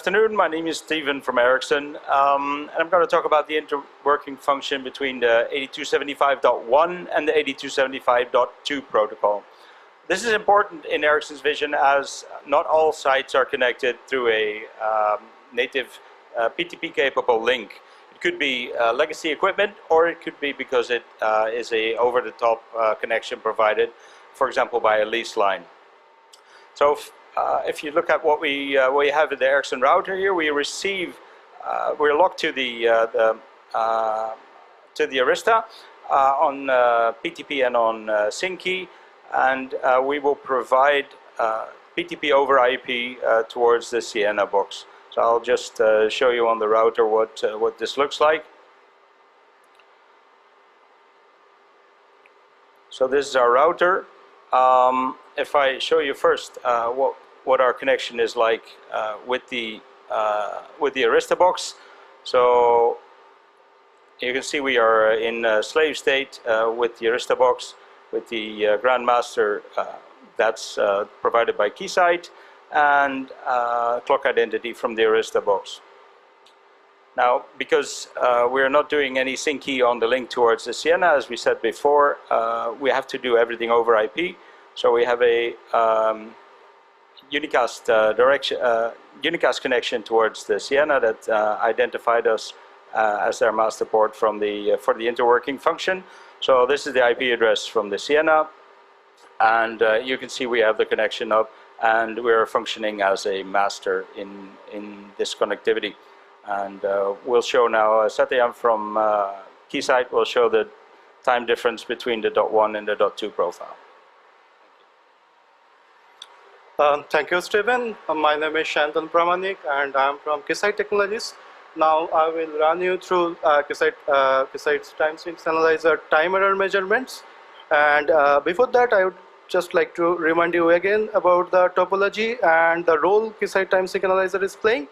afternoon. My name is Steven from Ericsson, and I'm going to talk about the interworking function between the 8275.1 and the 8275.2 protocol. This is important in Ericsson's vision as not all sites are connected through a native PTP-capable link. It could be legacy equipment, or it could be because it is a over-the-top connection provided, for example, by a lease line. So if you look at what we have in the Ericsson router here, we receive, we're locked to the Arista on PTP and on SYNC, and we will provide PTP over IP towards the Ciena box. So I'll just show you on the router what this looks like. So this is our router. If I show you first what our connection is like with the Arista box, so you can see we are in slave state with the Arista box, with the Grandmaster that's provided by Keysight, and clock identity from the Arista box. Now, because we're not doing any sync key on the link towards the Ciena, as we said before, we have to do everything over IP. So we have a unicast unicast connection towards the Ciena that identified us as their master port from for the interworking function. So this is the IP address from the Ciena, and you can see we have the connection up, and we're functioning as a master in this connectivity. And we'll show now, Sayantan from Keysight will show the time difference between the .1 and the .2 profile. Thank you, Steven. My name is Sayantan Pramanick, and I'm from Keysight Technologies. Now I will run you through Keysight's time sync analyzer time error measurements. And before that, I would just like to remind you again about the topology and the role Keysight time sync analyzer is playing.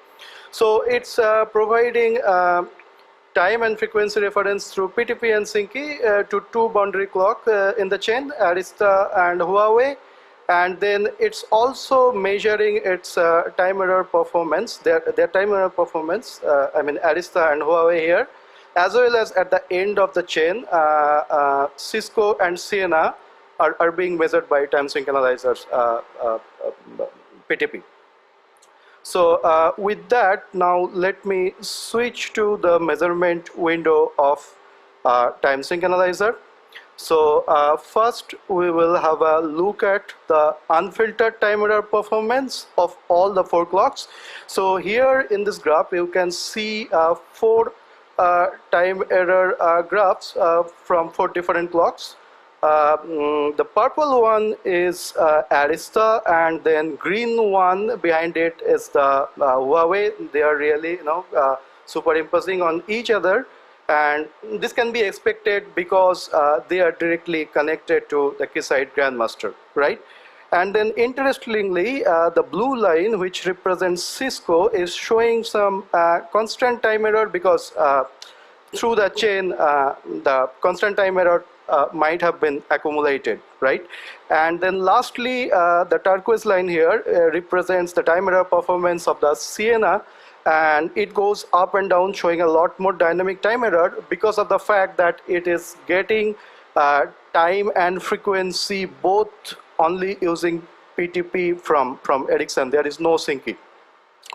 So it's providing time and frequency reference through PTP and SYNC to two boundary clock in the chain, Arista and Huawei. And then it's also measuring its time error performance, their time error performance, I mean Arista and Huawei here, as well as at the end of the chain, Cisco and Ciena are being measured by time sync analyzers, PTP. So with that, now let me switch to the measurement window of time sync analyzer. So first we will have a look at the unfiltered time error performance of all the 4 clocks. So here in this graph you can see 4 time error graphs from 4 different clocks. The purple one is Arista, and then green one behind it is the Huawei. They are really superimposing on each other. And this can be expected because they are directly connected to the Keysight Grandmaster, right? And then interestingly, the blue line, which represents Cisco, is showing some constant time error because through the chain, the constant time error might have been accumulated, right? And then lastly, the turquoise line here represents the time error performance of the Ciena, and it goes up and down, showing a lot more dynamic time error because of the fact that it is getting time and frequency both only using PTP from Ericsson. There is no syncing,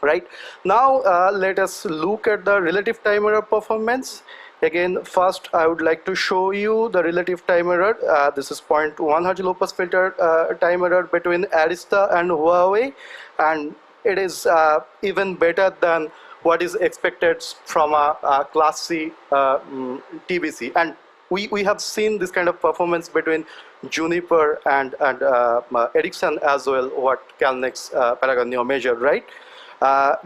right? Now let us look at the relative time error performance. Again, first I would like to show you the relative time error. This is 0.1 Hz low pass filter time error between Arista and Huawei, and it is even better than what is expected from a Class C TBC. And we have seen this kind of performance between Juniper and Ericsson as well, what Calnex Paragon Neo measured, right?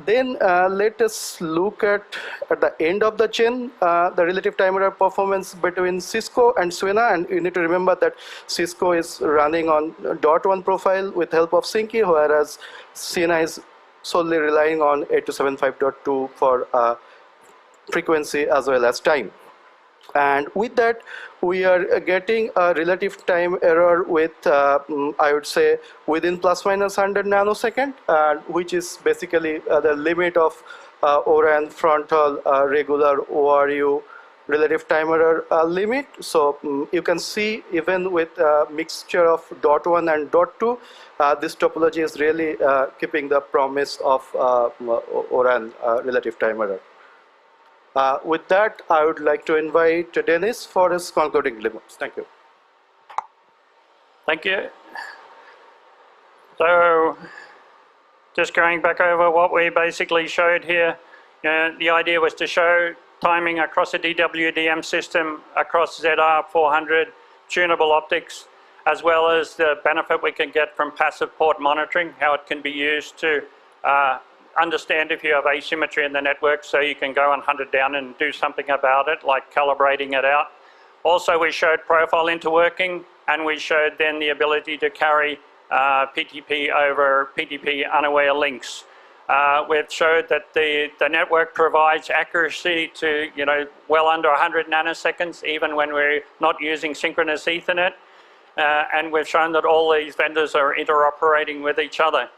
Then let us look at the end of the chain, the relative time error performance between Cisco and Ciena. And you need to remember that Cisco is running on .1 profile with help of SYNC, whereas Ciena is solely relying on 8275.2 for frequency as well as time. And with that, we are getting a relative time error with, I would say, within plus minus 100 nanosecond, which is basically the limit of ORAN frontal regular ORU relative time error limit. So you can see even with a mixture of dot 1 and dot 2, this topology is really keeping the promise of ORAN relative time error. With that, I would like to invite Dennis for his concluding remarks. Thank you. Thank you. So, just going back over what we basically showed here, the idea was to show timing across a DWDM system, across ZR400, tunable optics, as well as the benefit we can get from passive port monitoring, how it can be used to understand if you have asymmetry in the network, so you can go and hunt it down and do something about it, like calibrating it out. Also, we showed profile interworking, and we showed then the ability to carry PTP over PTP unaware links. We've showed that the network provides accuracy to, well under 100 nanoseconds, even when we're not using synchronous Ethernet. And we've shown that all these vendors are interoperating with each other.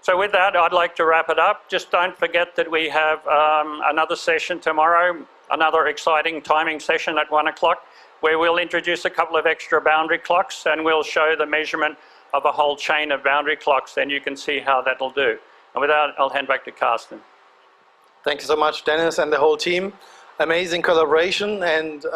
So with that, I'd like to wrap it up. Just don't forget that we have another session tomorrow, another exciting timing session at 1 o'clock, where we'll introduce a couple of extra boundary clocks, and we'll show the measurement of a whole chain of boundary clocks, and you can see how that'll do. And with that, I'll hand back to Carsten. Thank you so much, Dennis and the whole team. Amazing collaboration, and